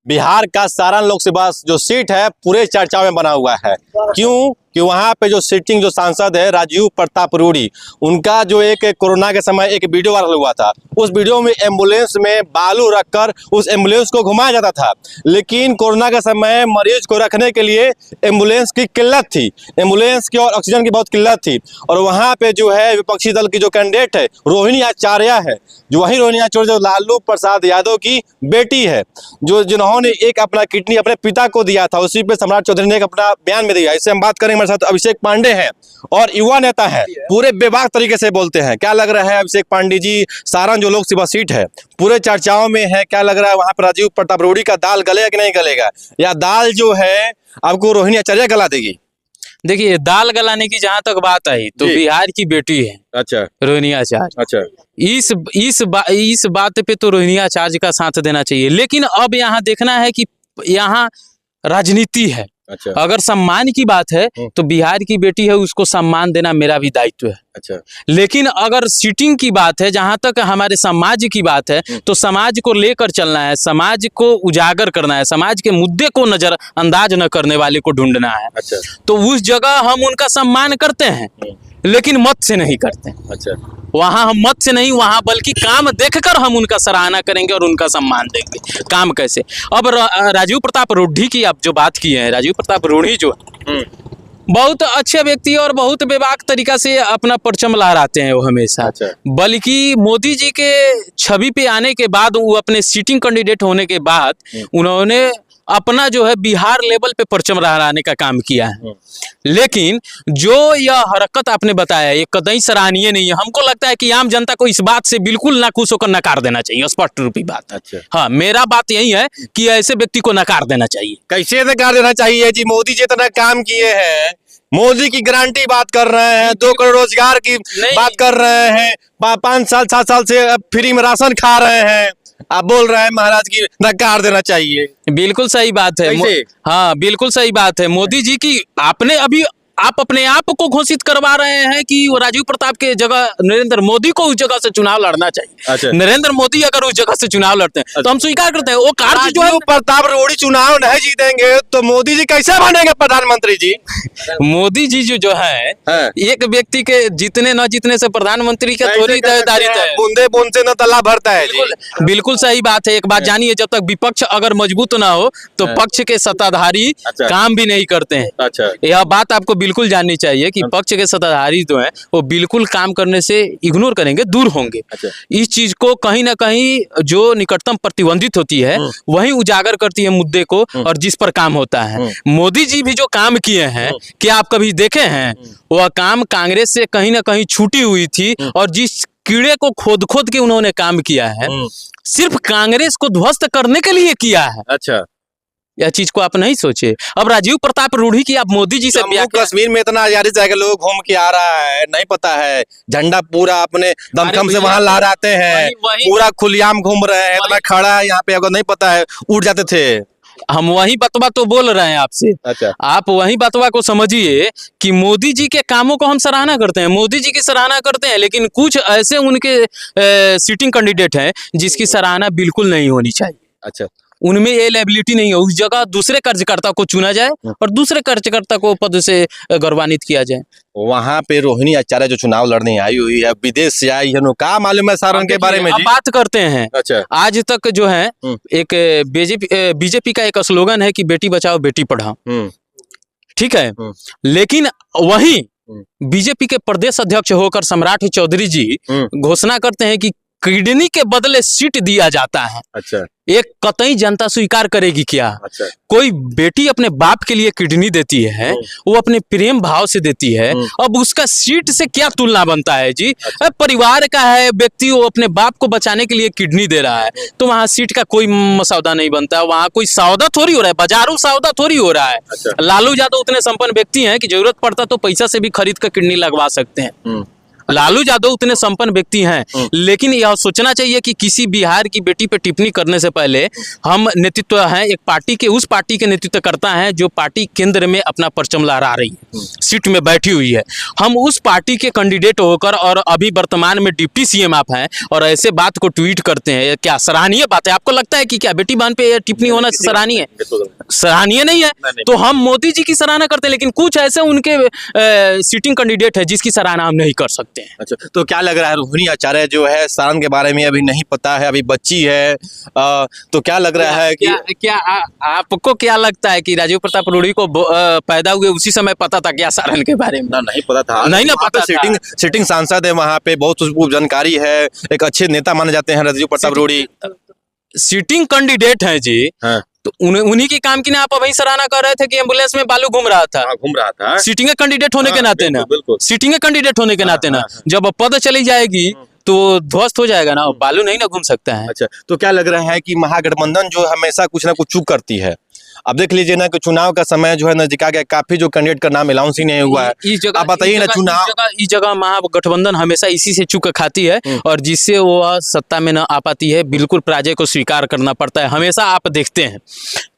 बिहार का सारण लोकसभा जो सीट है पूरे चर्चा में बना हुआ है। क्यों कि वहां पे जो सिटिंग जो सांसद है राजीव प्रताप रूडी, उनका जो एक कोरोना के समय एक वीडियो वायरल हुआ था। उस वीडियो में एम्बुलेंस में बालू रखकर उस एम्बुलेंस को घुमाया जाता था, लेकिन कोरोना के समय मरीज को रखने के लिए एम्बुलेंस की किल्लत थी, एम्बुलेंस की और ऑक्सीजन की बहुत किल्लत थी। और वहाँ पे जो है विपक्षी दल की जो कैंडिडेट है रोहिणी आचार्य है, जो वही रोहिणी आचार्य जो लालू प्रसाद यादव की बेटी है, जिन्होंने एक अपना किडनी अपने पिता को दिया था, उसी पे सम्राट चौधरी ने एक अपना बयान में दिया। इससे हम बात करेंगे, हमारे साथ अभिषेक पांडे हैं और युवा नेता है, पूरे बेबाक तरीके से बोलते हैं। क्या लग रहा है अभिषेक पांडे जी, सारण जो लोकसभा सीट है पूरे चर्चाओं में है, क्या लग रहा है वहां पर राजीव प्रताप रूडी का दाल गलेगा कि नहीं गलेगा, या दाल जो है आपको रोहिणी आचार्य गला देगी? देखिए, दाल गलाने की जहां तक बात आई तो बिहार की बेटी है। अच्छा, रोहिणी आचार्य। अच्छा, इस बात पे तो रोहिणी आचार्य का साथ देना चाहिए, लेकिन अब यहाँ देखना है कि यहाँ राजनीति है। अच्छा, अगर सम्मान की बात है तो बिहार की बेटी है, उसको सम्मान देना मेरा भी दायित्व है। अच्छा, लेकिन अगर सीटिंग की बात है, जहां तक हमारे समाज की बात है, तो समाज को लेकर चलना है, समाज को उजागर करना है, समाज के मुद्दे को नजरअंदाज न करने वाले को ढूंढना है। अच्छा, तो उस जगह हम उनका सम्मान करते हैं, लेकिन मत से नहीं करते। अच्छा, वहां हम मत से नहीं, वहां बल्कि काम देखकर हम उनका सराहना करेंगे और उनका सम्मान देंगे। काम कैसे? अब राजीव प्रताप रूडी की आप जो बात की है, राजीव प्रताप रूडी जो बहुत अच्छे व्यक्ति और बहुत बेबाक तरीका से अपना परचम लहराते हैं वो हमेशा। अच्छा। बल्कि मोदी जी के छवि पे आने के बाद, वो अपने सीटिंग कैंडिडेट होने के बाद, उन्होंने अपना जो है बिहार लेवल पे परचम लहराने का काम किया है। लेकिन जो यह हरकत आपने बताया ये कतई सराहनीय नहीं है। हमको लगता है कि आम जनता को इस बात से बिल्कुल नाखुश होकर नकार देना चाहिए, स्पष्ट रूपी बात। अच्छा, हाँ, मेरा बात यही है कि ऐसे व्यक्ति को नकार देना चाहिए। कैसे नकार देना चाहिए जी? मोदी जी इतना काम किए हैं, मोदी की गारंटी बात कर रहे हैं, 2 करोड़ रोजगार की बात कर रहे हैं, 5 साल 7 साल से फ्री में राशन खा रहे हैं, आप बोल रहे हैं महाराज की नकार देना चाहिए। बिल्कुल सही बात है। हाँ, बिल्कुल सही बात है। मोदी जी की आपने अभी आप अपने आप को घोषित करवा रहे हैं कि वो राजीव प्रताप के जगह नरेंद्र मोदी को उस जगह से चुनाव लड़ना चाहिए। अच्छा। नरेंद्र मोदी अगर उस जगह से चुनाव लड़ते हैं तो हम स्वीकार करते हैं। वो कार्य जो है, प्रताप रूडी चुनाव नहीं जीतेंगे तो मोदी जी कैसे बनेंगे प्रधानमंत्री जी? मोदी जी जो है एक व्यक्ति के जीतने न जीतने से प्रधानमंत्री का थोड़ी दायित्व है। बूंदे बूंद से न तालाब भरता है जी। बिल्कुल सही बात है। एक बात जानिए, जब तक विपक्ष अगर मजबूत ना हो तो पक्ष के सत्ताधारी काम भी नहीं करते हैं। अच्छा, यह बात आपको बिल्कुल जाननी चाहिए कि पक्ष के सत्ताधारी जो हैं वो बिल्कुल काम करने से इग्नोर करेंगे, दूर होंगे। अच्छा। इस चीज को कहीं ना कहीं जो निकटतम प्रतिबंधित होती है वही उजागर करती है मुद्दे को और जिस पर काम होता है। मोदी जी भी जो काम किए हैं, क्या आप कभी देखे हैं? वह काम कांग्रेस से कहीं ना कहीं छूटी हुई थी, और जिस कीड़े को खोद खोद के उन्होंने काम किया है सिर्फ कांग्रेस को ध्वस्त करने के लिए किया है। अच्छा, यह चीज को आप नहीं सोचे। अब राजीव प्रताप रूडी की आप मोदी जी से कश्मीर में इतना आजादी से लोग घूम के आ रहा है, नहीं पता है? झंडा पूरा अपने दमखम से वहां लहराते हैं, पूरा खुलेआम घूम रहे हैं, इतना खड़ा है यहाँ पे, अगर नहीं पता है उड़ जाते थे। हम वही बतवा तो बोल रहे हैं आपसे। अच्छा, आप वही बतवा को समझिए कि मोदी जी के कामों को हम सराहना करते हैं, मोदी जी की सराहना करते हैं, लेकिन कुछ ऐसे उनके सीटिंग कैंडिडेट हैं जिसकी सराहना बिल्कुल नहीं होनी चाहिए। अच्छा, उनमें ये लेबिलिटी नहीं है। उस जगह दूसरे कार्यकर्ता को चुना जाए और दूसरे कार्यकर्ता को पद से गौरवान्वित किया जाए। वहाँ पे रोहिणी आचार्य जो चुनाव लड़ने आई हुई है, विदेश से आई है, क्या मालूम है सारण के बारे में जी? बात करते हैं। अच्छा, आज तक जो है एक बीजेपी का एक स्लोगन है कि बेटी बचाओ बेटी पढ़ाओ, ठीक है, लेकिन वही बीजेपी के प्रदेश अध्यक्ष होकर सम्राट चौधरी जी घोषणा करते हैं कि किडनी के बदले सीट दिया जाता है। अच्छा, एक कतई जनता स्वीकार करेगी क्या? अच्छा, कोई बेटी अपने बाप के लिए किडनी देती है, वो अपने प्रेम भाव से देती है, अब उसका सीट से क्या तुलना बनता है जी? अच्छा। परिवार का है व्यक्ति, वो अपने बाप को बचाने के लिए किडनी दे रहा है, तो वहाँ सीट का कोई मसौदा नहीं बनता। वहाँ कोई सौदा थोड़ी हो रहा है, बाजारू सौदा थोड़ी हो रहा है। अच्छा। लालू यादव उतने संपन्न व्यक्ति हैं कि जरूरत पड़ता तो पैसा से भी खरीद कर किडनी लगवा सकते हैं। लालू यादव उतने संपन्न व्यक्ति हैं, लेकिन यह सोचना चाहिए कि किसी बिहार की बेटी पे टिप्पणी करने से पहले हम नेतृत्व हैं एक पार्टी के, उस पार्टी के नेतृत्व करता है जो पार्टी केंद्र में अपना परचम लहरा रही है, सीट में बैठी हुई है। हम उस पार्टी के कैंडिडेट होकर और अभी वर्तमान में डिप्टी सीएम आप हैं और ऐसे बात को ट्वीट करते हैं, क्या सराहनीय बात है? आपको लगता है कि क्या बेटी बहन पे टिप्पणी होना सराहनीय है? सराहनीय नहीं है। तो हम मोदी जी की सराहना करते हैं, लेकिन कुछ ऐसे उनके सीटिंग कैंडिडेट है जिसकी सराहना हम नहीं कर सकते हैं। अच्छा, तो क्या लग रहा है रोहिणी आचार्य जो है सारण के बारे में अभी नहीं पता है, अभी बच्ची है, तो क्या लग रहा है कि आपको क्या लगता है कि राजीव प्रताप रूढ़ी को पैदा हुए उसी समय पता था क्या सारण के बारे में? नहीं पता था, नहीं ना पता। सिटिंग सांसद है वहाँ पे, बहुत जानकारी है, एक अच्छे नेता माने जाते हैं राजीव प्रताप रूढ़ी। सीटिंग कैंडिडेट है जी, हाँ। तो उन्हीं के काम की ना आप अभी सराहना कर रहे थे कि एम्बुलेंस में बालू घूम रहा था। सीटिंग कैंडिडेट होने के नाते ना, सीटिंग कैंडिडेट होने के नाते ना, जब पद चली जाएगी तो ध्वस्त हो जाएगा ना, बालू नहीं ना घूम सकता है। अच्छा, तो क्या लग रहा है कि महागठबंधन जो हमेशा कुछ ना कुछ चूक करती है? अब देख लीजिए ना कि चुनाव का समय जो है नजदीक आ गया, काफी जो कैंडिडेट का नाम अनाउंस ही नहीं हुआ है। आप बताइए ना, चुनाव इस जगह महागठबंधन हमेशा इसी से चूक खाती है और जिससे वो सत्ता में न आ पाती है, बिल्कुल पराजय को स्वीकार करना पड़ता है। हमेशा आप देखते हैं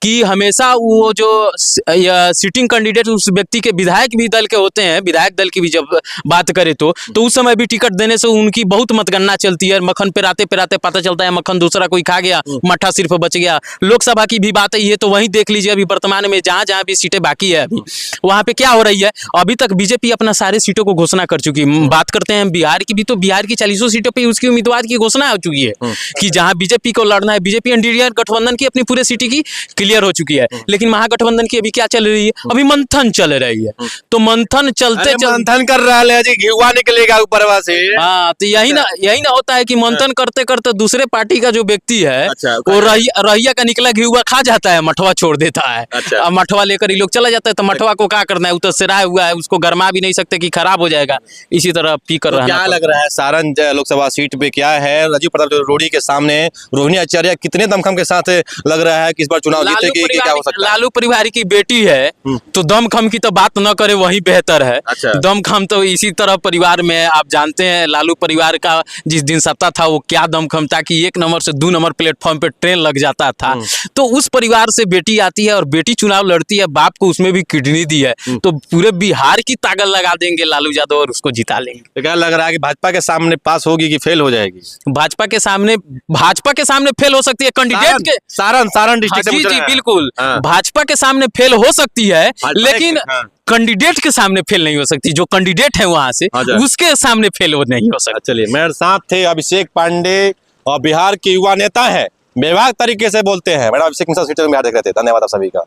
कि हमेशा वो जो सिटिंग कैंडिडेट उस व्यक्ति के विधायक भी दल के होते हैं, विधायक दल की भी जब बात करें तो उस समय भी टिकट देने से उनकी बहुत मतगणना चलती है। मक्खन पेराते पेराते पता चलता है मक्खन दूसरा कोई खा गया, मट्ठा सिर्फ बच गया। लोकसभा की भी बात है ये, तो वहीं देख लीजिए अभी वर्तमान में जहां जहां भी सीटें बाकी है अभी वहां पे क्या हो रही है। अभी तक बीजेपी अपना सारे सीटों को घोषणा कर चुकी है। बात करते हैं बिहार की भी, तो बिहार की 40 सीटों पे उसकी उम्मीदवार की घोषणा हो चुकी है कि जहां बीजेपी को लड़ना है। बीजेपी एनडीए गठबंधन की अपनी पूरे सीटें की क्लियर हो चुकी है, लेकिन महागठबंधन की अभी क्या चल रही है? अभी मंथन चल रही है। तो मंथन चलते मंथन कर रहा है जी, घिवा निकलेगा ऊपर से। हाँ, तो यही ना होता है कि मंथन करते करते दूसरे पार्टी का जो व्यक्ति है वो रहिया का निकला घिवा खा जाता है, मठवा छोड़ देता है। अब मठवा लेकर ये लोग चला जाता है, तो मठवा को क्या करना है? उतर सिराया हुआ है, उसको गरमा भी नहीं सकते कि खराब हो जाएगा। इसी तरह पी कर तो क्या लग रहा है सारण लोकसभा सीट पे क्या है राजीव प्रताप रूढ़ी के सामने रोहिणी आचार्य कितने दमखम के साथ लग रहा है कि इस बार चुनाव जीतेगी कि क्या हो सकता है? लालू परिवार की बेटी है तो दमखम की तो बात न करे वही बेहतर है। दमखम तो इसी तरह परिवार में आप जानते हैं, लालू परिवार का जिस दिन सत्ता था वो क्या दमखम था कि 1 नंबर से 2 नंबर प्लेटफॉर्म पे ट्रेन लग जाता था। तो उस परिवार से बेटी आती है और बेटी चुनाव लड़ती है, बाप को उसमें भी किडनी दी है, तो पूरे बिहार की ताकत लगा देंगे लालू यादव और उसको जिता लेंगे। तो क्या लग रहा है कि भाजपा के सामने पास होगी कि फेल हो जाएगी? भाजपा के सामने फेल हो सकती है कैंडिडेट के। सारण डिस्ट्रिक्ट जी जी बिल्कुल, भाजपा के सामने फेल हो सकती है, लेकिन कैंडिडेट के सामने फेल नहीं हो सकती। जो कैंडिडेट है वहां से उसके सामने फेल नहीं हो सकता। चलिए, मेरे साथ थे अभिषेक पांडे और बिहार के युवा नेता है, बेबाक तरीके से बोलते हैं। मैडम अभिषेक मिश्रा सीट में बिहार देख रहे थे। धन्यवाद आप सभी का।